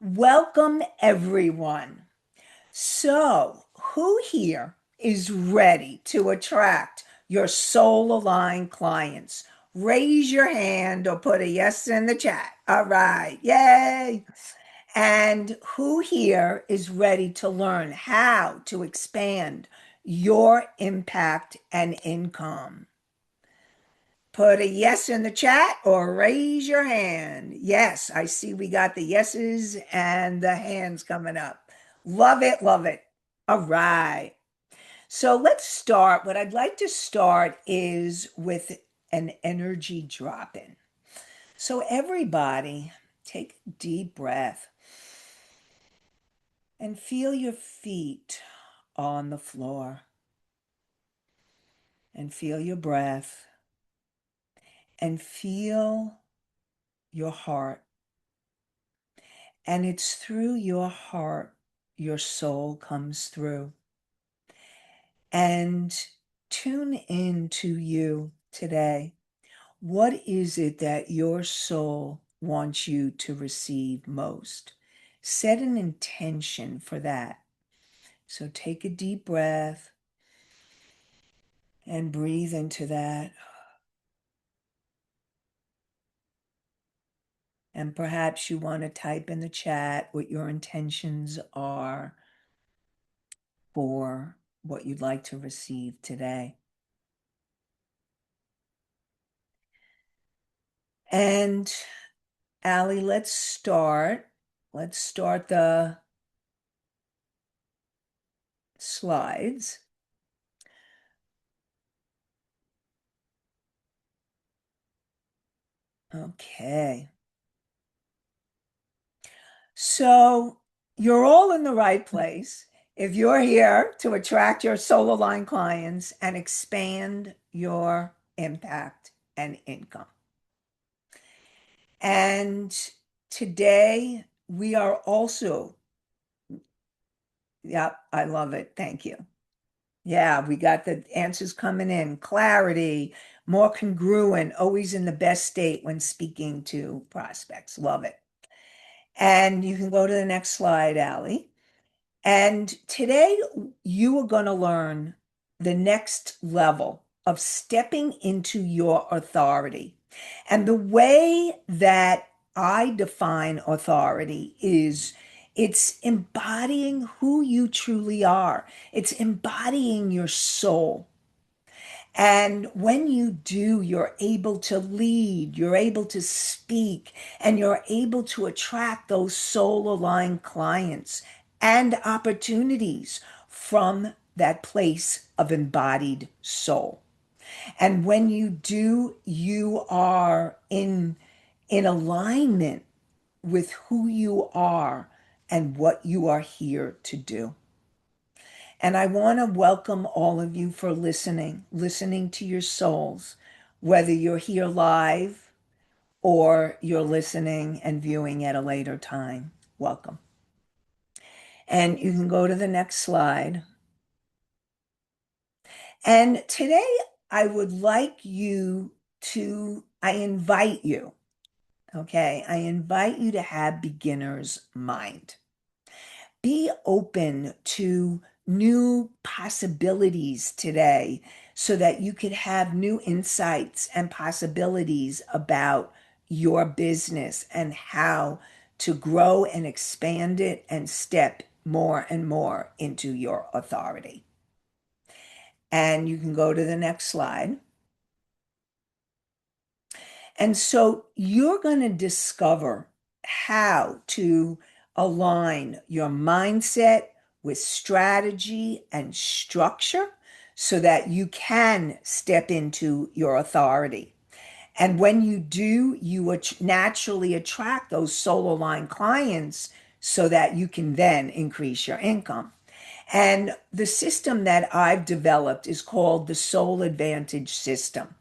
Welcome, everyone. So, who here is ready to attract your soul aligned clients? Raise your hand or put a yes in the chat. All right, yay. And who here is ready to learn how to expand your impact and income? Put a yes in the chat or raise your hand. Yes, I see we got the yeses and the hands coming up. Love it, love it. All right. So let's start. What I'd like to start is with an energy drop in. So, everybody, take a deep breath and feel your feet on the floor and feel your breath and feel your heart. And it's through your heart your soul comes through. And tune in to you today. What is it that your soul wants you to receive most? Set an intention for that. So take a deep breath and breathe into that. And perhaps you want to type in the chat what your intentions are for what you'd like to receive today. And Allie, let's start. Let's start the slides. Okay. So you're all in the right place if you're here to attract your solar line clients and expand your impact and income. And today we are also, yep, I love it. Thank you. Yeah, we got the answers coming in. Clarity, more congruent, always in the best state when speaking to prospects. Love it. And you can go to the next slide, Allie. And today you are going to learn the next level of stepping into your authority. And the way that I define authority is it's embodying who you truly are. It's embodying your soul. And when you do, you're able to lead, you're able to speak, and you're able to attract those soul aligned clients and opportunities from that place of embodied soul. And when you do, you are in alignment with who you are and what you are here to do. And I want to welcome all of you for listening to your souls, whether you're here live or you're listening and viewing at a later time. Welcome. And you can go to the next slide. And today I would like you I invite you, okay? I invite you to have beginner's mind. Be open to new possibilities today so that you could have new insights and possibilities about your business and how to grow and expand it and step more and more into your authority. And you can go to the next slide. And so you're going to discover how to align your mindset with strategy and structure so that you can step into your authority. And when you do, you naturally attract those soul aligned clients so that you can then increase your income. And the system that I've developed is called the Soul Advantage System.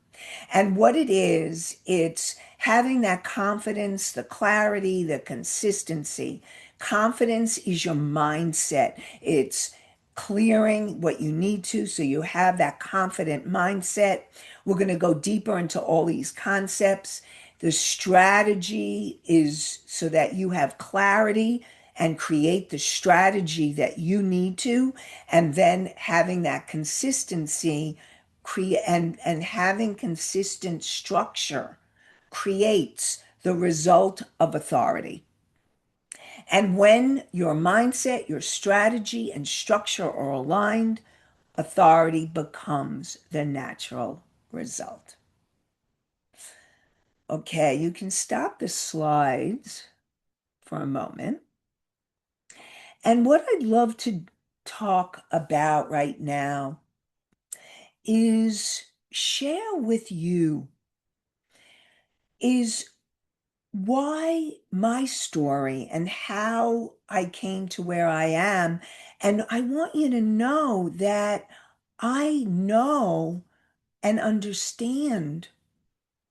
And what it is, it's having that confidence, the clarity, the consistency. Confidence is your mindset. It's clearing what you need to so you have that confident mindset. We're going to go deeper into all these concepts. The strategy is so that you have clarity and create the strategy that you need to, and then having that consistency create and having consistent structure creates the result of authority. And when your mindset, your strategy, and structure are aligned, authority becomes the natural result. Okay, you can stop the slides for a moment. And what I'd love to talk about right now is share with you is why my story and how I came to where I am. And I want you to know that I know and understand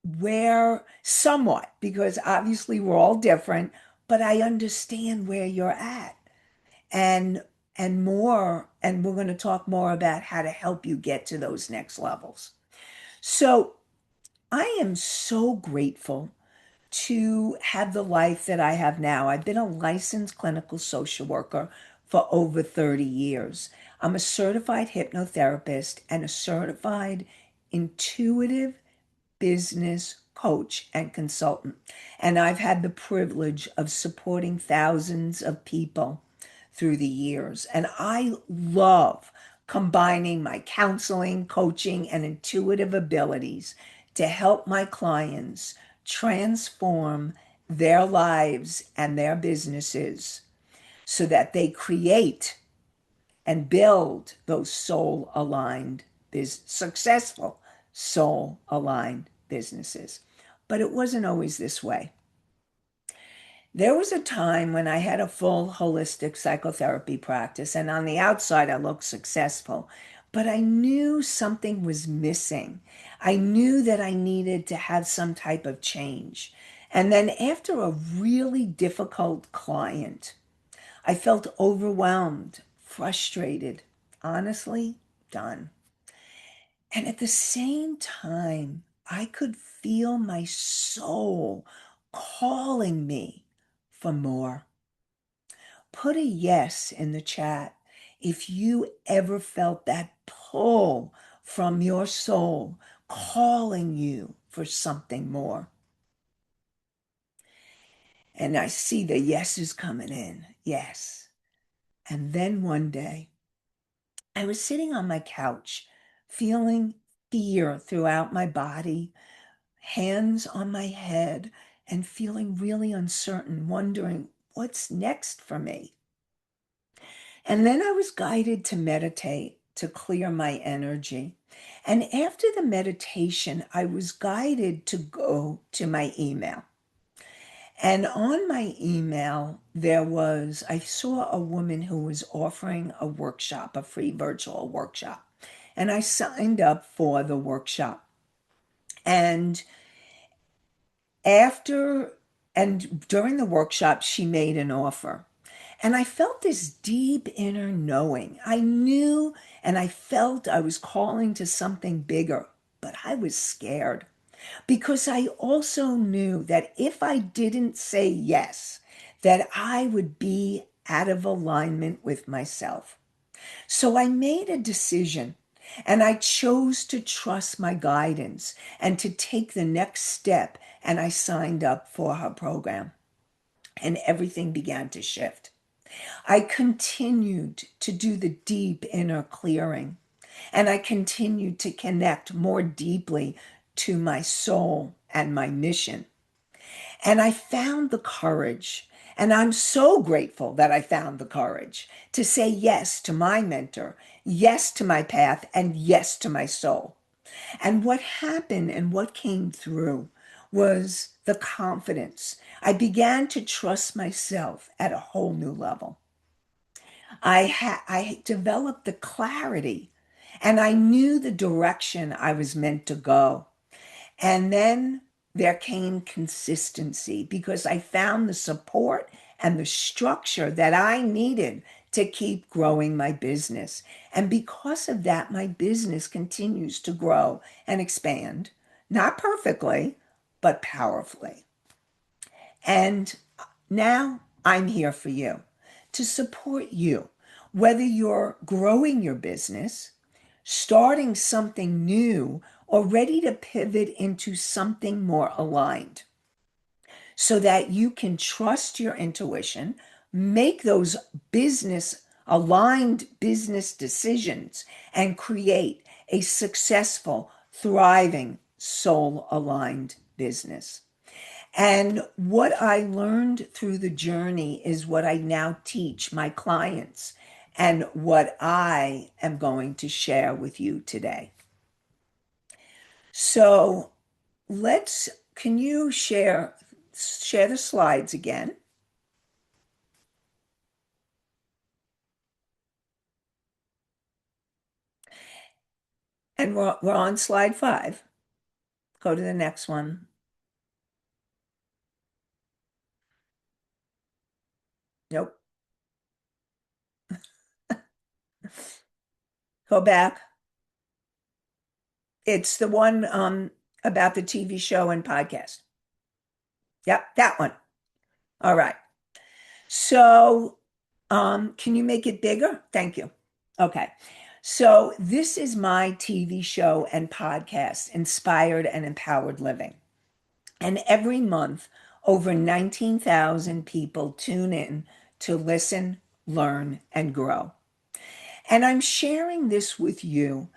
where somewhat, because obviously we're all different, but I understand where you're at. And more, and we're going to talk more about how to help you get to those next levels. So I am so grateful to have the life that I have now. I've been a licensed clinical social worker for over 30 years. I'm a certified hypnotherapist and a certified intuitive business coach and consultant. And I've had the privilege of supporting thousands of people through the years. And I love combining my counseling, coaching, and intuitive abilities to help my clients transform their lives and their businesses so that they create and build those soul aligned, successful soul aligned businesses. But it wasn't always this way. There was a time when I had a full holistic psychotherapy practice, and on the outside, I looked successful, but I knew something was missing. I knew that I needed to have some type of change. And then, after a really difficult client, I felt overwhelmed, frustrated, honestly, done. And at the same time, I could feel my soul calling me for more. Put a yes in the chat if you ever felt that pull from your soul calling you for something more. And I see the yeses coming in. Yes. And then one day, I was sitting on my couch, feeling fear throughout my body, hands on my head, and feeling really uncertain, wondering what's next for me. And then I was guided to meditate to clear my energy. And after the meditation, I was guided to go to my email. And on my email, I saw a woman who was offering a workshop, a free virtual workshop. And I signed up for the workshop. And after and during the workshop, she made an offer. And I felt this deep inner knowing. I knew and I felt I was calling to something bigger, but I was scared because I also knew that if I didn't say yes, that I would be out of alignment with myself. So I made a decision and I chose to trust my guidance and to take the next step. And I signed up for her program and everything began to shift. I continued to do the deep inner clearing and I continued to connect more deeply to my soul and my mission. And I found the courage, and I'm so grateful that I found the courage to say yes to my mentor, yes to my path, and yes to my soul. And what happened and what came through was the confidence. I began to trust myself at a whole new level. I developed the clarity and I knew the direction I was meant to go. And then there came consistency because I found the support and the structure that I needed to keep growing my business. And because of that, my business continues to grow and expand, not perfectly, but powerfully. And now I'm here for you to support you, whether you're growing your business, starting something new, or ready to pivot into something more aligned so that you can trust your intuition, make those business aligned business decisions, and create a successful, thriving, soul aligned business. And what I learned through the journey is what I now teach my clients and what I am going to share with you today. So can you share the slides again? And we're on slide 5. Go to the next one. Nope. Go back. It's the one about the TV show and podcast. Yep, that one. All right. So, can you make it bigger? Thank you. Okay. So, this is my TV show and podcast, Inspired and Empowered Living. And every month, over 19,000 people tune in to listen, learn, and grow. And I'm sharing this with you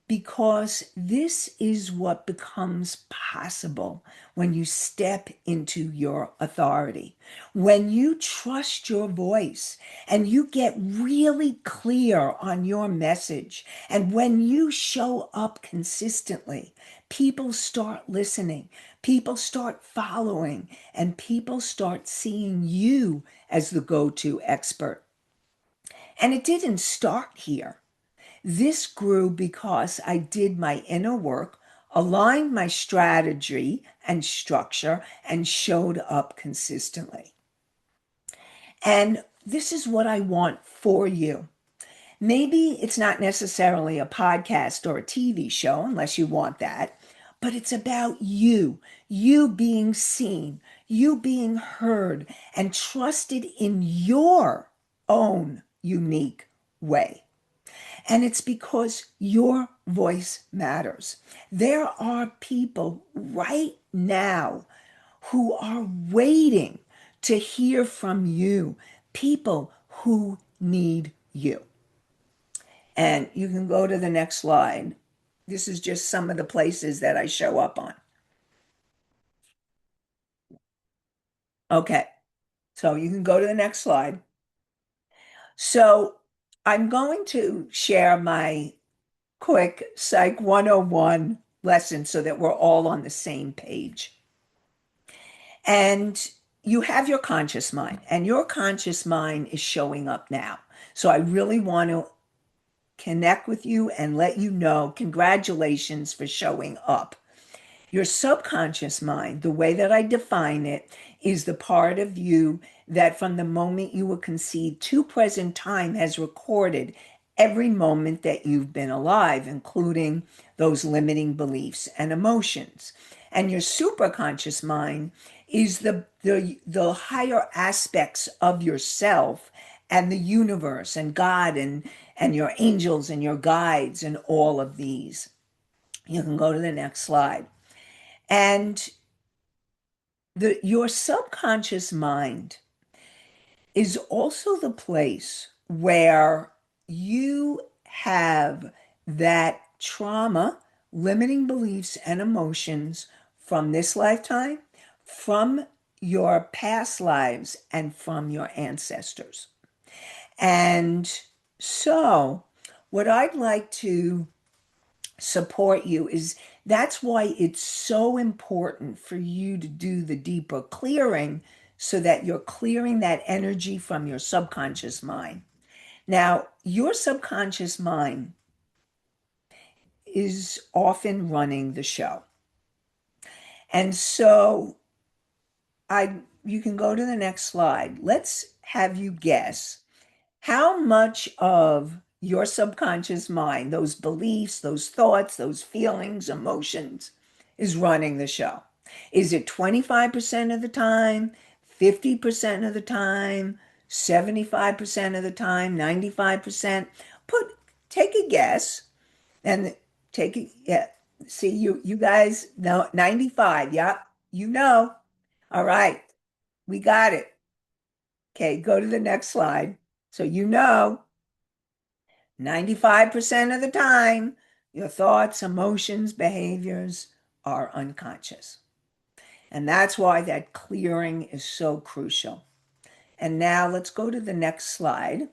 because this is what becomes possible when you step into your authority. When you trust your voice and you get really clear on your message, and when you show up consistently, people start listening, people start following, and people start seeing you as the go to expert. And it didn't start here. This grew because I did my inner work, aligned my strategy and structure, and showed up consistently. And this is what I want for you. Maybe it's not necessarily a podcast or a TV show, unless you want that, but it's about you being seen, you being heard, and trusted in your own unique way. And it's because your voice matters. There are people right now who are waiting to hear from you, people who need you. And you can go to the next slide. This is just some of the places that I show up on. Okay, so you can go to the next slide. So I'm going to share my quick Psych 101 lesson so that we're all on the same page. And you have your conscious mind, and your conscious mind is showing up now. So I really want to connect with you and let you know congratulations for showing up. Your subconscious mind, the way that I define it, is the part of you that from the moment you were conceived to present time has recorded every moment that you've been alive, including those limiting beliefs and emotions. And your superconscious mind is the higher aspects of yourself and the universe and God and your angels and your guides and all of these. You can go to the next slide. And your subconscious mind is also the place where you have that trauma, limiting beliefs, and emotions from this lifetime, from your past lives, and from your ancestors. And so, what I'd like to support you is that's why it's so important for you to do the deeper clearing so that you're clearing that energy from your subconscious mind. Now, your subconscious mind is often running the show. And so you can go to the next slide. Let's have you guess how much of your subconscious mind, those beliefs, those thoughts, those feelings, emotions, is running the show. Is it 25% of the time, 50% of the time, 75% of the time, 95%? Take a guess and take it. Yeah. See, you guys know 95. Yeah, you know. All right, we got it. Okay, go to the next slide. So 95% of the time, your thoughts, emotions, behaviors are unconscious. And that's why that clearing is so crucial. And now let's go to the next slide.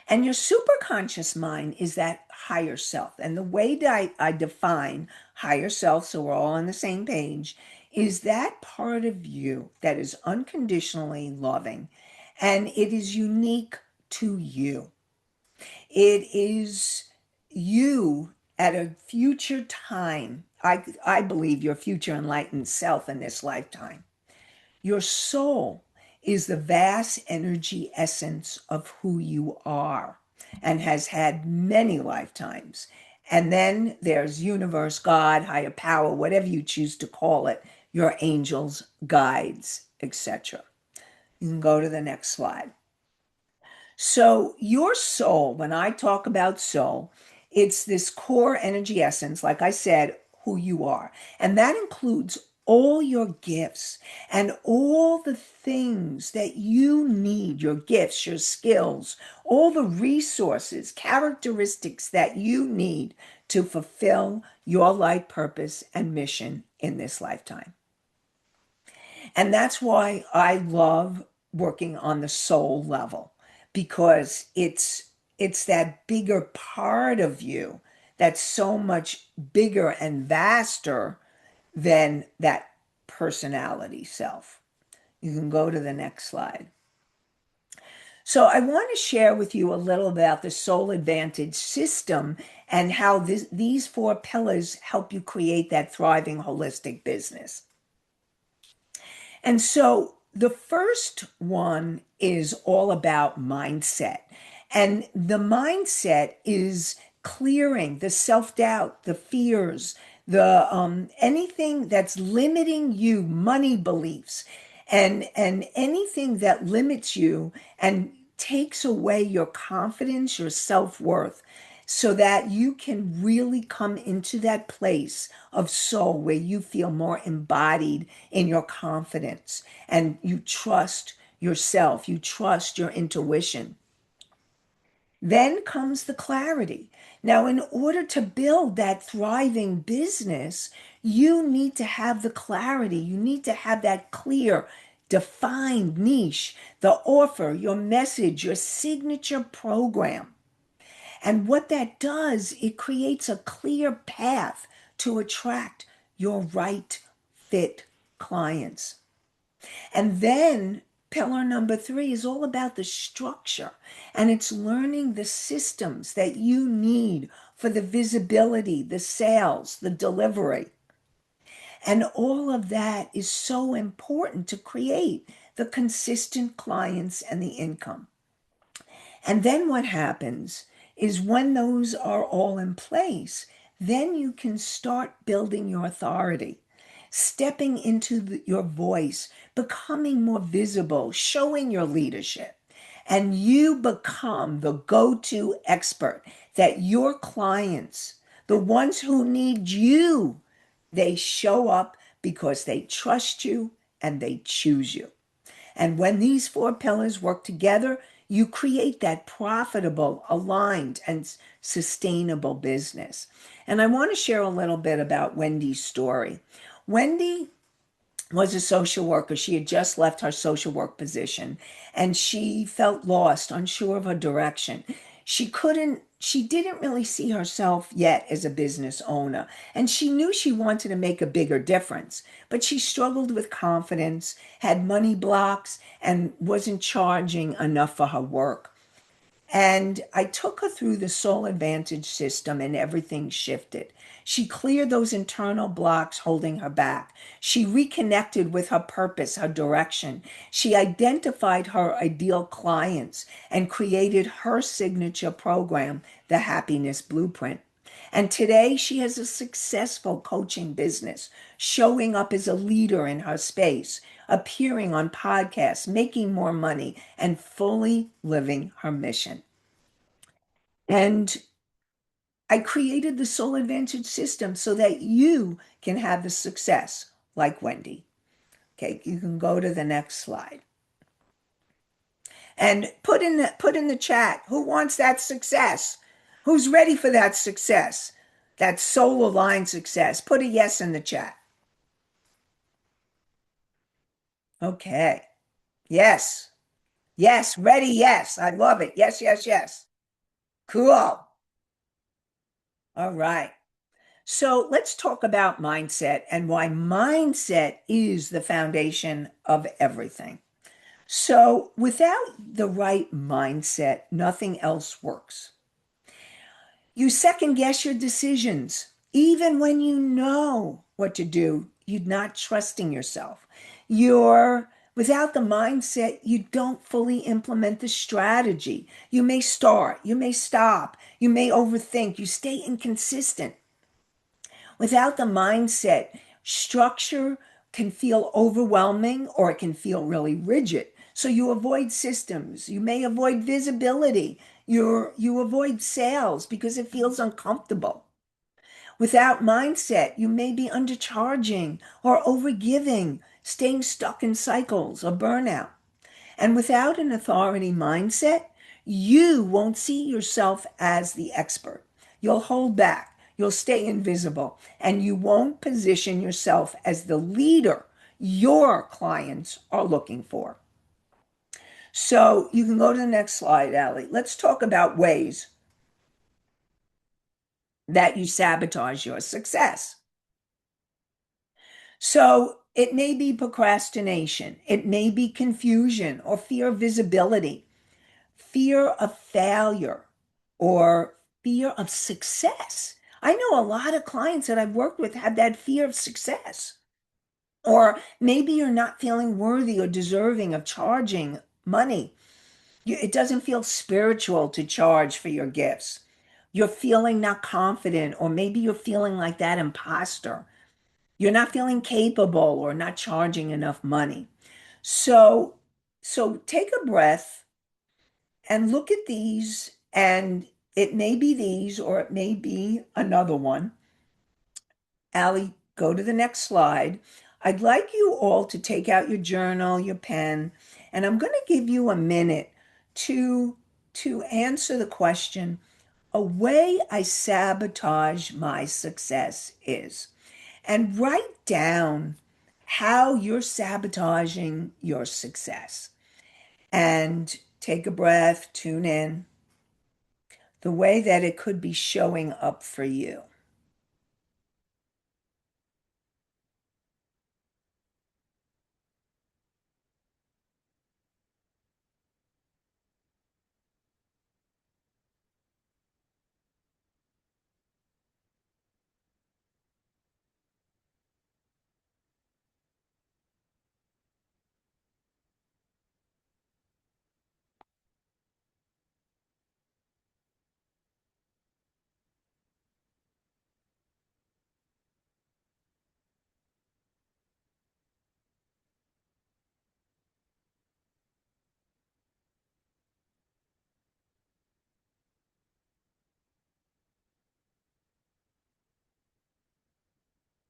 And your superconscious mind is that higher self. And the way that I define higher self, so we're all on the same page, is that part of you that is unconditionally loving and it is unique to you. It is you at a future time. I believe your future enlightened self in this lifetime. Your soul is the vast energy essence of who you are and has had many lifetimes. And then there's universe, God, higher power, whatever you choose to call it, your angels, guides, etc. You can go to the next slide. So, your soul, when I talk about soul, it's this core energy essence, like I said, who you are. And that includes all your gifts and all the things that you need, your gifts, your skills, all the resources, characteristics that you need to fulfill your life purpose and mission in this lifetime. And that's why I love working on the soul level because it's that bigger part of you that's so much bigger and vaster than that personality self. You can go to the next slide. So I want to share with you a little about the Soul Advantage system and how these four pillars help you create that thriving holistic business. And so the first one is all about mindset. And the mindset is clearing the self-doubt, the fears, the anything that's limiting you, money beliefs, and anything that limits you and takes away your confidence, your self-worth, so that you can really come into that place of soul where you feel more embodied in your confidence and you trust yourself, you trust your intuition. Then comes the clarity. Now, in order to build that thriving business, you need to have the clarity. You need to have that clear, defined niche, the offer, your message, your signature program. And what that does, it creates a clear path to attract your right fit clients. And then pillar number 3 is all about the structure, and it's learning the systems that you need for the visibility, the sales, the delivery. And all of that is so important to create the consistent clients and the income. And then what happens is when those are all in place, then you can start building your authority, stepping into your voice, becoming more visible, showing your leadership. And you become the go to expert that your clients, the ones who need you, they show up because they trust you and they choose you. And when these four pillars work together, you create that profitable, aligned, and sustainable business. And I want to share a little bit about Wendy's story. Wendy was a social worker. She had just left her social work position and she felt lost, unsure of her direction. She didn't really see herself yet as a business owner. And she knew she wanted to make a bigger difference, but she struggled with confidence, had money blocks, and wasn't charging enough for her work. And I took her through the Soul Advantage system and everything shifted. She cleared those internal blocks holding her back. She reconnected with her purpose, her direction. She identified her ideal clients and created her signature program, the Happiness Blueprint. And today she has a successful coaching business, showing up as a leader in her space, appearing on podcasts, making more money, and fully living her mission. And I created the Soul Advantage system so that you can have the success like Wendy. Okay, you can go to the next slide and put in the chat who wants that success, who's ready for that success, that soul aligned success. Put a yes in the chat. Okay, yes, yes, ready, yes, I love it. Yes, yes, yes. Cool. All right. So let's talk about mindset and why mindset is the foundation of everything. So without the right mindset, nothing else works. You second guess your decisions. Even when you know what to do, you're not trusting yourself. You're without the mindset, you don't fully implement the strategy. You may start, you may stop, you may overthink, you stay inconsistent. Without the mindset, structure can feel overwhelming or it can feel really rigid. So you avoid systems. You may avoid visibility. You avoid sales because it feels uncomfortable. Without mindset, you may be undercharging or overgiving, staying stuck in cycles or burnout. And without an authority mindset, you won't see yourself as the expert. You'll hold back, you'll stay invisible, and you won't position yourself as the leader your clients are looking for. So you can go to the next slide, Allie. Let's talk about ways that you sabotage your success. So it may be procrastination, it may be confusion or fear of visibility, fear of failure, or fear of success. I know a lot of clients that I've worked with have that fear of success. Or maybe you're not feeling worthy or deserving of charging money. It doesn't feel spiritual to charge for your gifts. You're feeling not confident, or maybe you're feeling like that imposter. You're not feeling capable or not charging enough money. So, so take a breath and look at these, and it may be these or it may be another one. Allie, go to the next slide. I'd like you all to take out your journal, your pen, and I'm going to give you a minute to answer the question, a way I sabotage my success is, and write down how you're sabotaging your success. And take a breath, tune in, the way that it could be showing up for you.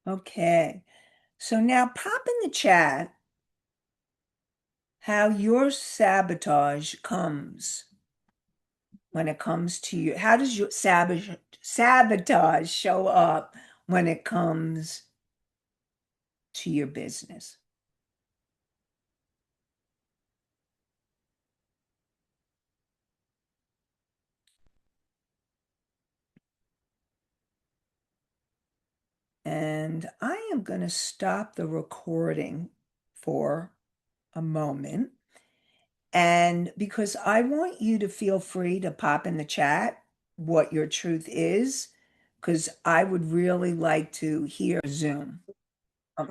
Okay. So now pop in the chat how your sabotage comes when it comes to you. How does your sabotage show up when it comes to your business? And I am going to stop the recording for a moment. And because I want you to feel free to pop in the chat what your truth is, because I would really like to hear Zoom. Okay.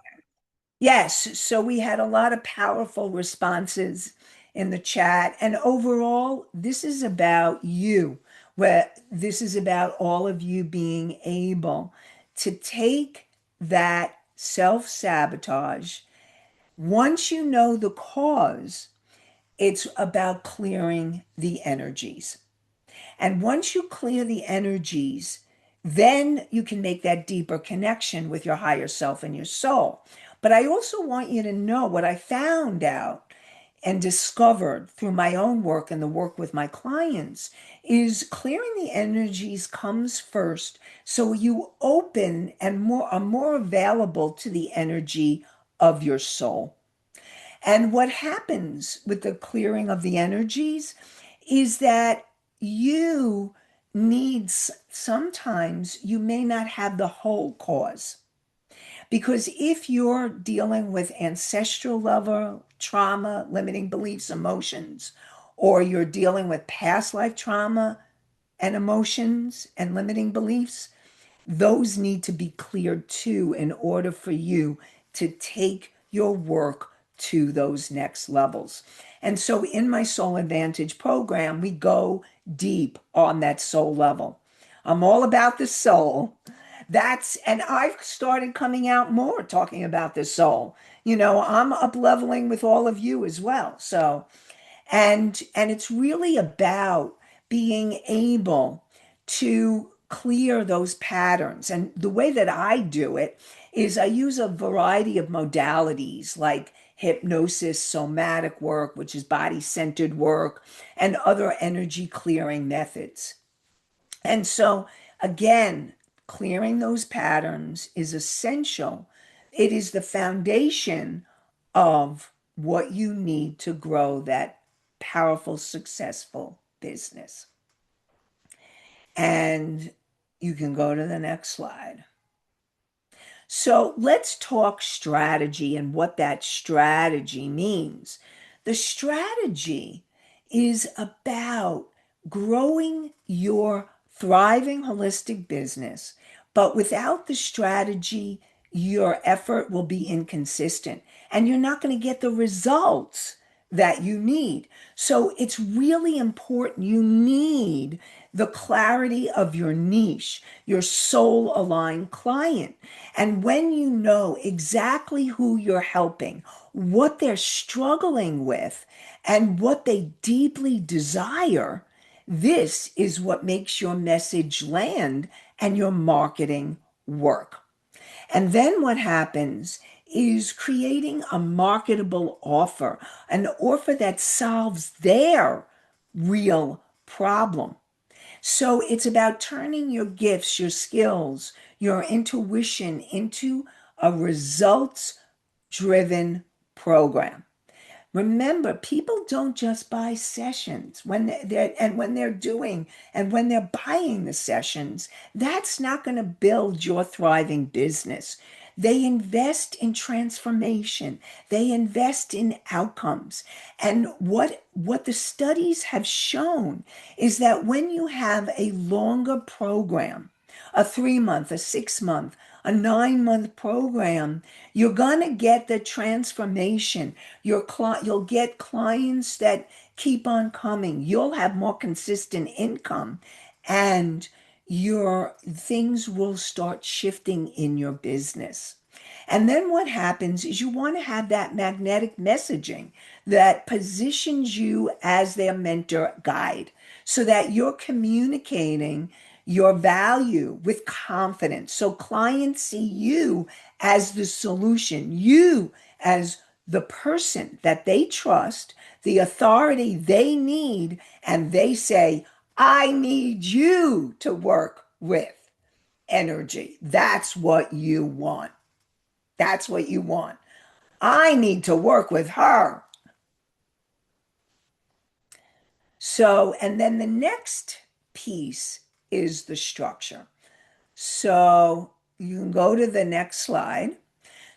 Yes, so we had a lot of powerful responses in the chat. And overall, this is about you. where this is about all of you being able to take that self sabotage. Once you know the cause, it's about clearing the energies. And once you clear the energies, then you can make that deeper connection with your higher self and your soul. But I also want you to know what I found out and discovered through my own work and the work with my clients is clearing the energies comes first, so you open and more are more available to the energy of your soul. And what happens with the clearing of the energies is that you sometimes you may not have the whole cause. Because if you're dealing with ancestral level trauma, limiting beliefs, emotions, or you're dealing with past life trauma and emotions and limiting beliefs, those need to be cleared too in order for you to take your work to those next levels. And so in my Soul Advantage program, we go deep on that soul level. I'm all about the soul. And I've started coming out more talking about the soul. I'm up leveling with all of you as well. So, and it's really about being able to clear those patterns. And the way that I do it is I use a variety of modalities like hypnosis, somatic work, which is body centered work, and other energy clearing methods. And so, again, clearing those patterns is essential. It is the foundation of what you need to grow that powerful, successful business. And you can go to the next slide. So let's talk strategy and what that strategy means. The strategy is about growing your thriving holistic business, but without the strategy, your effort will be inconsistent and you're not going to get the results that you need. So it's really important. You need the clarity of your niche, your soul aligned client. And when you know exactly who you're helping, what they're struggling with, and what they deeply desire, this is what makes your message land and your marketing work. And then what happens is creating a marketable offer, an offer that solves their real problem. So it's about turning your gifts, your skills, your intuition into a results driven program. Remember, people don't just buy sessions when they're doing and when they're buying the sessions, that's not going to build your thriving business. They invest in transformation. They invest in outcomes. And what the studies have shown is that when you have a longer program, a 3 month, a 6 month, a 9 month program, you're going to get the transformation. You'll get clients that keep on coming. You'll have more consistent income and your things will start shifting in your business. And then what happens is you want to have that magnetic messaging that positions you as their mentor guide so that you're communicating your value with confidence. So clients see you as the solution, you as the person that they trust, the authority they need, and they say, I need you to work with energy. That's what you want. That's what you want. I need to work with her. So, and then the next piece is the structure. So you can go to the next slide.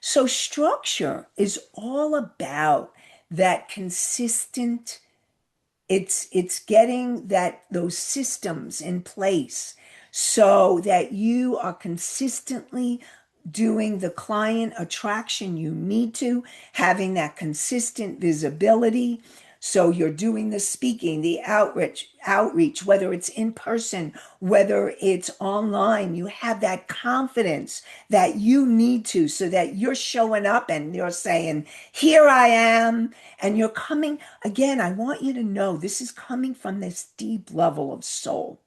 So structure is all about that consistent, it's getting those systems in place so that you are consistently doing the client attraction you need to, having that consistent visibility, So you're doing the speaking, the outreach, whether it's in person, whether it's online, you have that confidence that you need to, so that you're showing up and you're saying, here I am. And you're coming, again, I want you to know this is coming from this deep level of soul.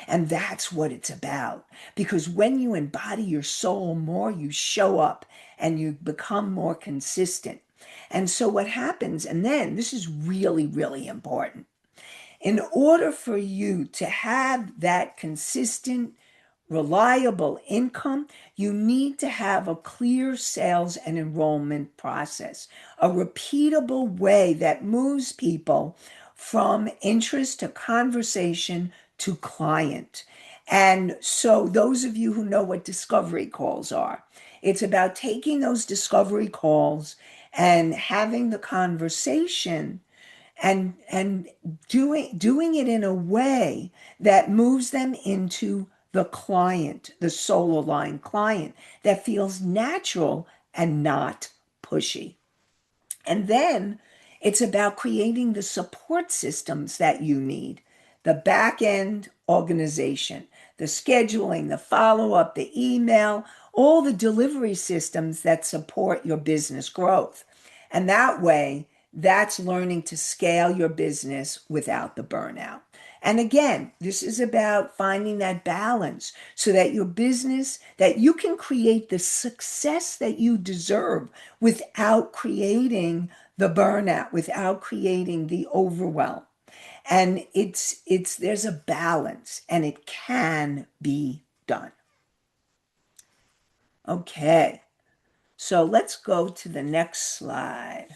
And that's what it's about. Because when you embody your soul more, you show up and you become more consistent. And so what happens, and then this is really, really important. In order for you to have that consistent, reliable income, you need to have a clear sales and enrollment process, a repeatable way that moves people from interest to conversation to client. And so, those of you who know what discovery calls are, it's about taking those discovery calls and having the conversation and doing it in a way that moves them into the client, the soul aligned client that feels natural and not pushy. And then it's about creating the support systems that you need, the back end organization, the scheduling, the follow up, the email, all the delivery systems that support your business growth. And that way, that's learning to scale your business without the burnout. And again, this is about finding that balance so that your business, that you can create the success that you deserve without creating the burnout, without creating the overwhelm. And it's there's a balance and it can be done. Okay. So let's go to the next slide.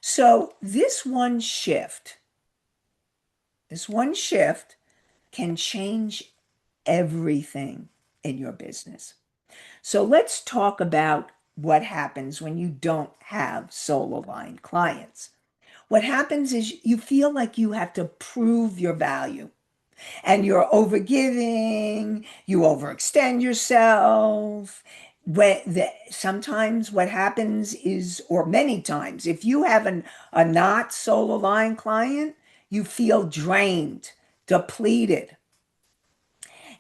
So this one shift can change everything in your business. So let's talk about what happens when you don't have soul aligned clients. What happens is you feel like you have to prove your value and you're overgiving, you overextend yourself. Sometimes what happens is, or many times, if you have a not soul aligned client, you feel drained, depleted.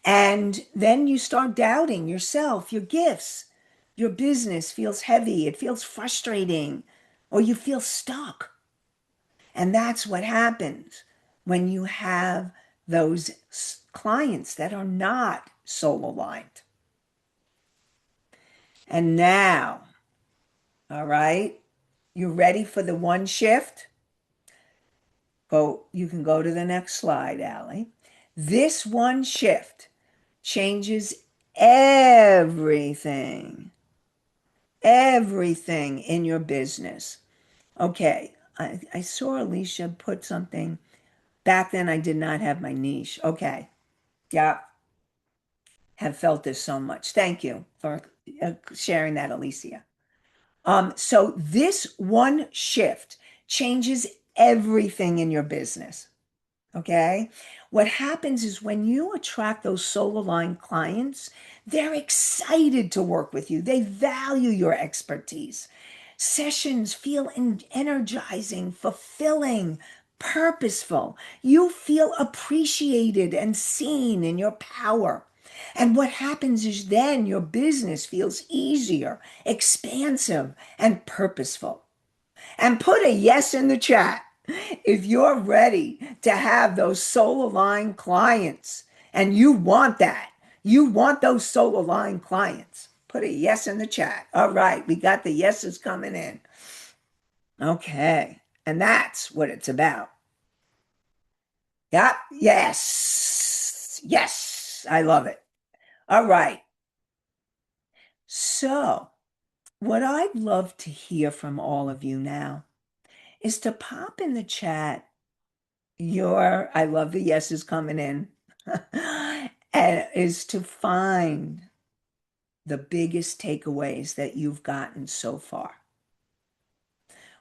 And then you start doubting yourself, your gifts, your business feels heavy, it feels frustrating, or you feel stuck. And that's what happens when you have those clients that are not soul aligned. And now, all right, you ready for the one shift? You can go to the next slide, Allie. This one shift changes everything, everything in your business. Okay, I saw Alicia put something. Back then, I did not have my niche. Okay, yeah, have felt this so much. Thank you for sharing that, Alicia. So this one shift changes everything in your business. Okay. What happens is when you attract those soul aligned clients, they're excited to work with you. They value your expertise. Sessions feel energizing, fulfilling, purposeful. You feel appreciated and seen in your power. And what happens is then your business feels easier, expansive, and purposeful. And put a yes in the chat if you're ready to have those soul aligned clients and you want that. You want those soul aligned clients. Put a yes in the chat. All right, we got the yeses coming in. Okay, and that's what it's about. Yep, yes, yes, I love it. All right, so what I'd love to hear from all of you now is to pop in the chat I love the yeses coming in, and is to find the biggest takeaways that you've gotten so far.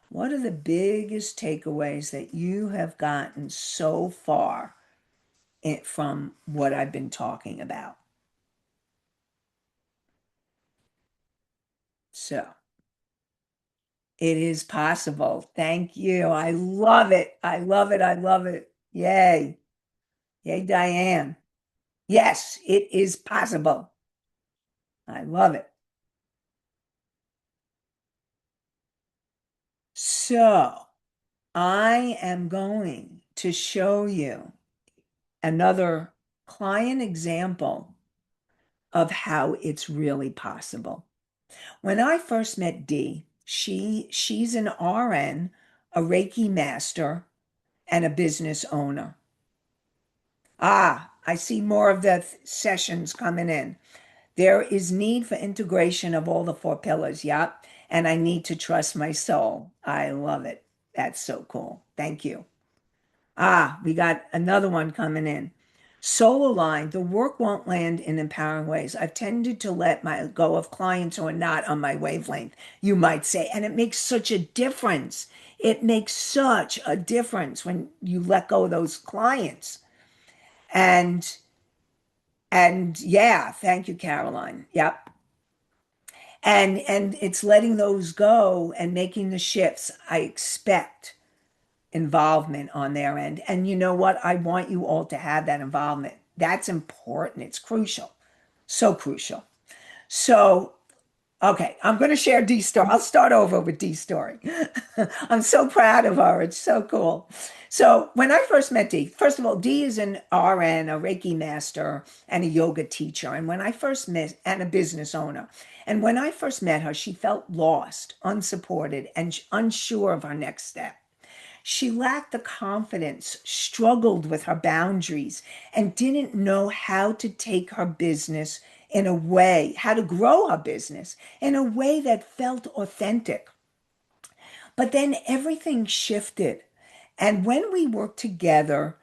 What are the biggest takeaways that you have gotten so far from what I've been talking about? So It is possible. Thank you. I love it. I love it. I love it. Yay. Yay, Diane. Yes, it is possible. I love it. So I am going to show you another client example of how it's really possible. When I first met Dee, she's an RN, a Reiki master, and a business owner. Ah, I see more of the sessions coming in. There is need for integration of all the four pillars. Yep. And I need to trust my soul. I love it. That's so cool. Thank you. Ah, we got another one coming in. Soul aligned, the work won't land in empowering ways. I've tended to let my go of clients who are not on my wavelength, you might say. And it makes such a difference. It makes such a difference when you let go of those clients. And yeah, thank you, Caroline. Yep. And it's letting those go and making the shifts. I expect involvement on their end. And you know what? I want you all to have that involvement. That's important. It's crucial. So crucial. So, okay, I'm going to share Dee's story. I'll start over with Dee's story. I'm so proud of her. It's so cool. So, when I first met Dee, first of all, Dee is an RN, a Reiki master, and a yoga teacher. And when I first met, and a business owner. And when I first met her, she felt lost, unsupported, and unsure of her next step. She lacked the confidence, struggled with her boundaries, and didn't know how to take her business in a way, how to grow her business in a way that felt authentic. But then everything shifted. And when we worked together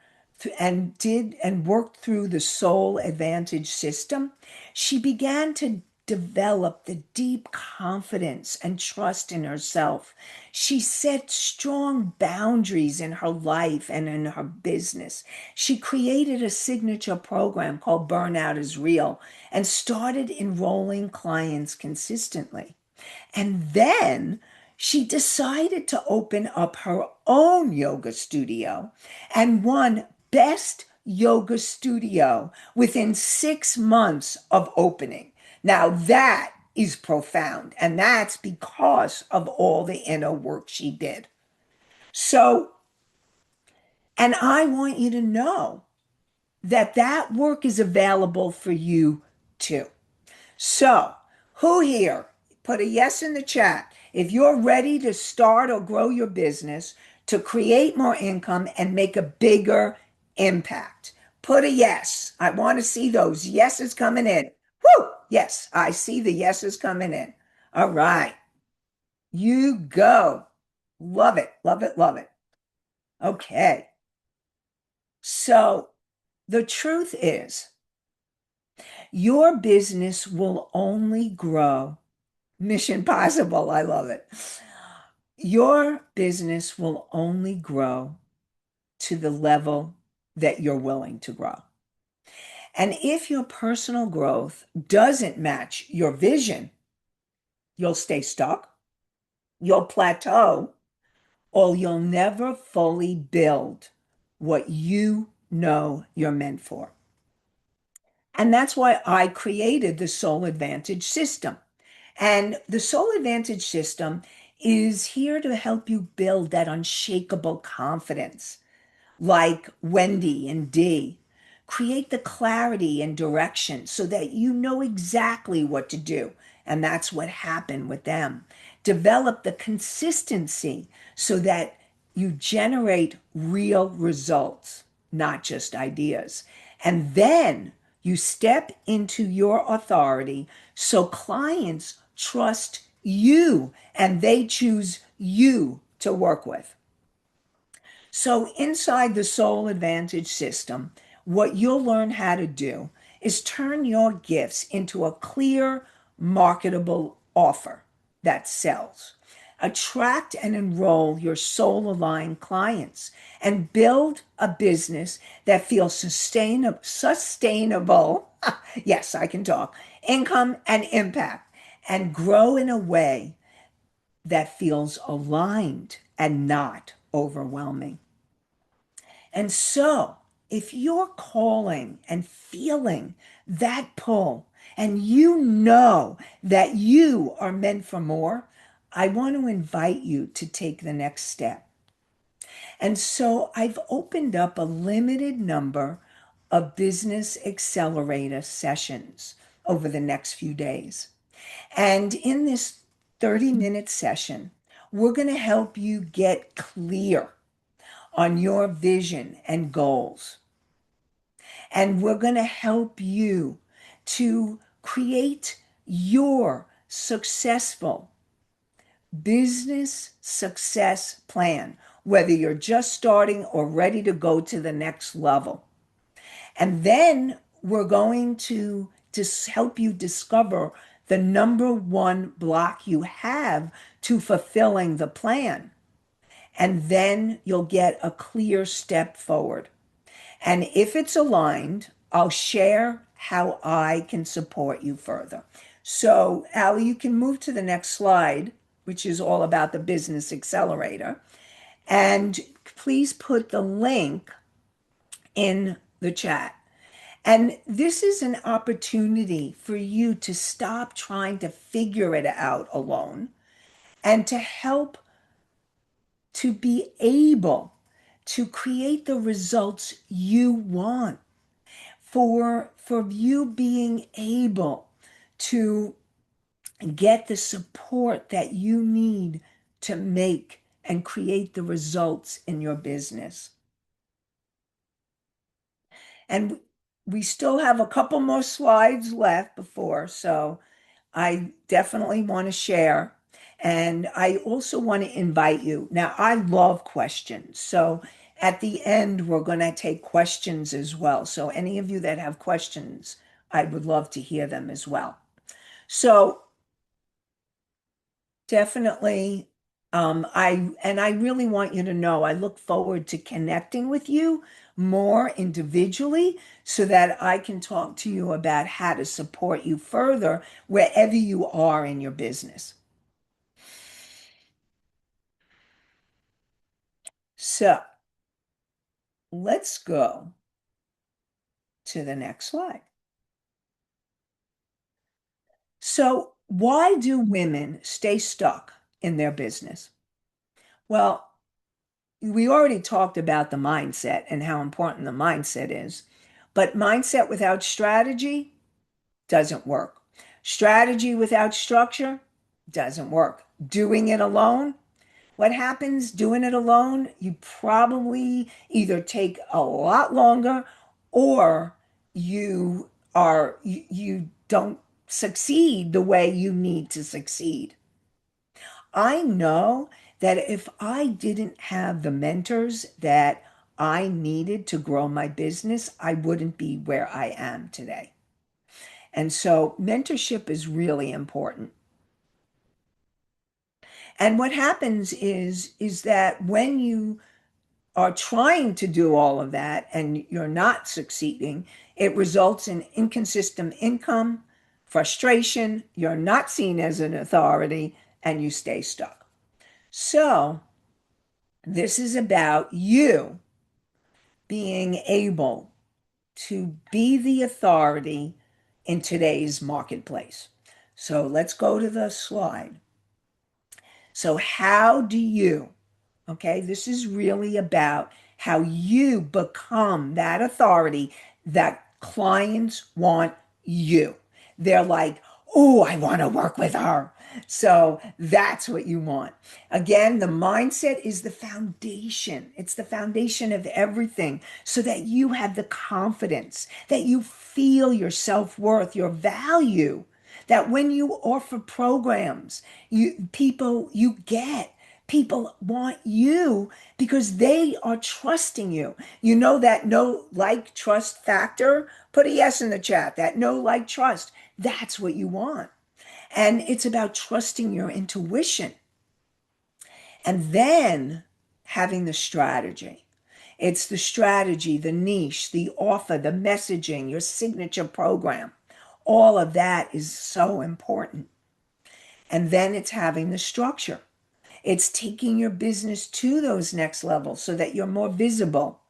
and did and worked through the soul advantage system, she began to develop the deep confidence and trust in herself. She set strong boundaries in her life and in her business. She created a signature program called Burnout is Real and started enrolling clients consistently. And then she decided to open up her own yoga studio and won Best Yoga Studio within 6 months of opening. Now that is profound, and that's because of all the inner work she did. So, and I want you to know that that work is available for you too. So, who here? Put a yes in the chat. If you're ready to start or grow your business to create more income and make a bigger impact, put a yes. I want to see those yeses coming in. Woo! Yes, I see the yeses coming in. All right. You go. Love it. Love it. Love it. Okay. So, the truth is, your business will only grow. Mission Possible. I love it. Your business will only grow to the level that you're willing to grow. And if your personal growth doesn't match your vision, you'll stay stuck, you'll plateau, or you'll never fully build what you know you're meant for. And that's why I created the Soul Advantage system. And the Soul Advantage system is here to help you build that unshakable confidence, like Wendy and Dee. Create the clarity and direction so that you know exactly what to do. And that's what happened with them. Develop the consistency so that you generate real results, not just ideas. And then you step into your authority so clients trust you and they choose you to work with. So, inside the Soul Advantage system, what you'll learn how to do is turn your gifts into a clear, marketable offer that sells. Attract and enroll your soul aligned clients and build a business that feels sustainable. Yes, I can talk. Income and impact, and grow in a way that feels aligned and not overwhelming. And so, if you're calling and feeling that pull, and you know that you are meant for more, I want to invite you to take the next step. And so, I've opened up a limited number of business accelerator sessions over the next few days. And in this 30-minute session, we're going to help you get clear on your vision and goals. And we're going to help you to create your successful business success plan, whether you're just starting or ready to go to the next level. And then we're going to help you discover the number one block you have to fulfilling the plan. And then you'll get a clear step forward. And if it's aligned, I'll share how I can support you further. So, Allie, you can move to the next slide, which is all about the business accelerator. And please put the link in the chat. And this is an opportunity for you to stop trying to figure it out alone and to help to be able to create the results you want, for you being able to get the support that you need to make and create the results in your business. And we still have a couple more slides left before, so I definitely want to share. And I also want to invite you. Now, I love questions. So at the end, we're going to take questions as well. So any of you that have questions, I would love to hear them as well. So definitely, I really want you to know I look forward to connecting with you more individually so that I can talk to you about how to support you further wherever you are in your business. So let's go to the next slide. So, why do women stay stuck in their business? Well, we already talked about the mindset and how important the mindset is, but mindset without strategy doesn't work. Strategy without structure doesn't work. Doing it alone, what happens doing it alone? You probably either take a lot longer or you don't succeed the way you need to succeed. I know that if I didn't have the mentors that I needed to grow my business, I wouldn't be where I am today. And so mentorship is really important. And what happens is that when you are trying to do all of that and you're not succeeding, it results in inconsistent income, frustration, you're not seen as an authority, and you stay stuck. So, this is about you being able to be the authority in today's marketplace. So, let's go to the slide. So, how do you, okay, this is really about how you become that authority that clients want you. They're like, oh, I want to work with her. So that's what you want. Again, the mindset is the foundation. It's the foundation of everything so that you have the confidence, that you feel your self-worth, your value, that when you offer programs, you get people want you because they are trusting you. You know that no like trust factor? Put a yes in the chat. That no like trust. That's what you want. And it's about trusting your intuition and then having the strategy. It's the strategy, the niche, the offer, the messaging, your signature program. All of that is so important. And then it's having the structure. It's taking your business to those next levels so that you're more visible.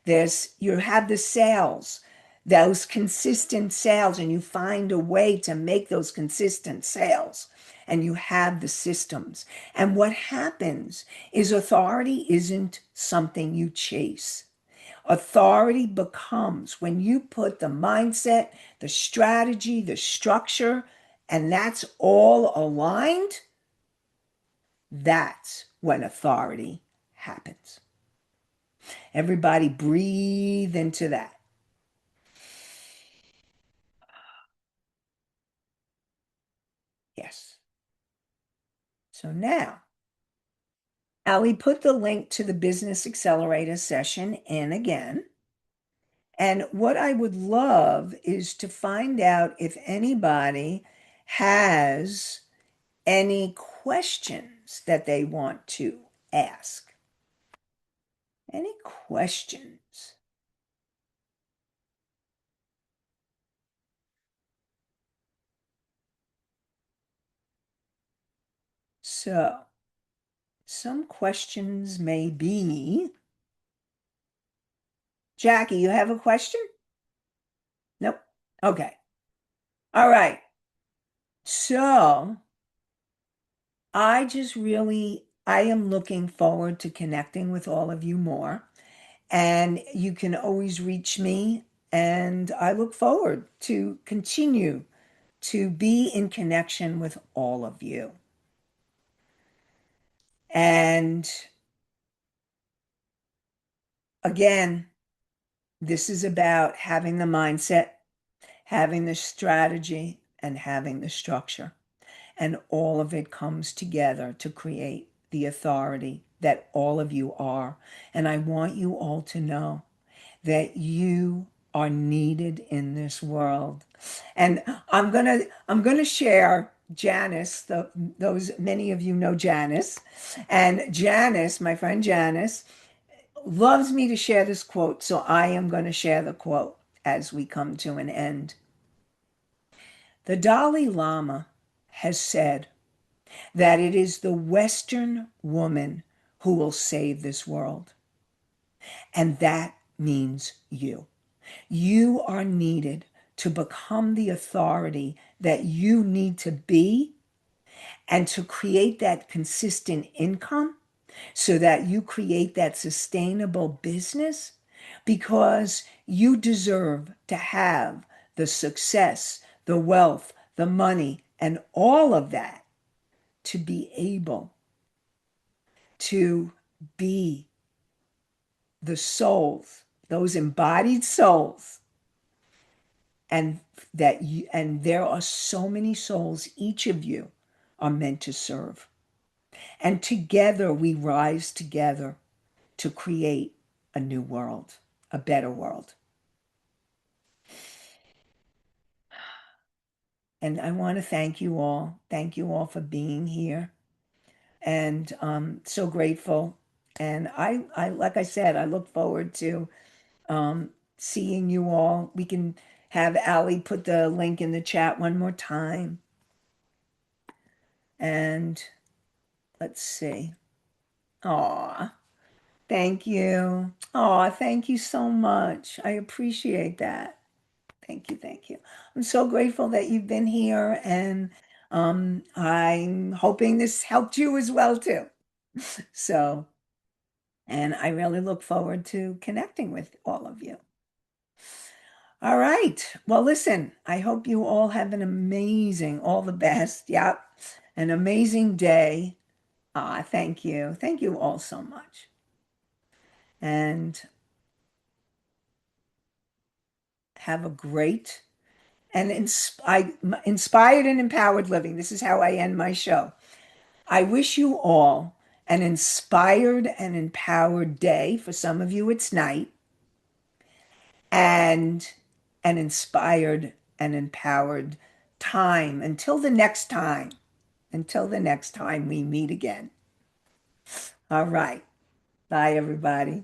You have the sales, those consistent sales, and you find a way to make those consistent sales. And you have the systems. And what happens is authority isn't something you chase. Authority becomes when you put the mindset, the strategy, the structure, and that's all aligned, that's when authority happens. Everybody breathe into that. Yes. So now, Ali put the link to the Business Accelerator session in again. And what I would love is to find out if anybody has any questions that they want to ask. Any questions? So, some questions may be, Jackie, you have a question? Nope. Okay. All right. So, I am looking forward to connecting with all of you more. And you can always reach me. And I look forward to continue to be in connection with all of you. And again, this is about having the mindset, having the strategy, and having the structure. And all of it comes together to create the authority that all of you are. And I want you all to know that you are needed in this world. And I'm gonna share Janice, those many of you know Janice. And Janice, my friend Janice, loves me to share this quote. So I am going to share the quote as we come to an end. The Dalai Lama has said that it is the Western woman who will save this world. And that means you. You are needed to become the authority that you need to be and to create that consistent income so that you create that sustainable business because you deserve to have the success, the wealth, the money, and all of that to be able to be the souls, those embodied souls. And there are so many souls each of you are meant to serve. And together we rise together to create a new world, a better world. And I want to thank you all. Thank you all for being here. And so grateful. And like I said, I look forward to seeing you all. We can have Ali put the link in the chat one more time. And let's see. Aw, thank you. Aw, thank you so much. I appreciate that. Thank you, thank you. I'm so grateful that you've been here, and I'm hoping this helped you as well too. So, and I really look forward to connecting with all of you. All right. Well, listen, I hope you all have an amazing, all the best. Yep. An amazing day. Ah, thank you. Thank you all so much. And have a great and inspired and empowered living. This is how I end my show. I wish you all an inspired and empowered day. For some of you, it's night. And an inspired and empowered time until the next time. Until the next time we meet again. All right. Bye, everybody.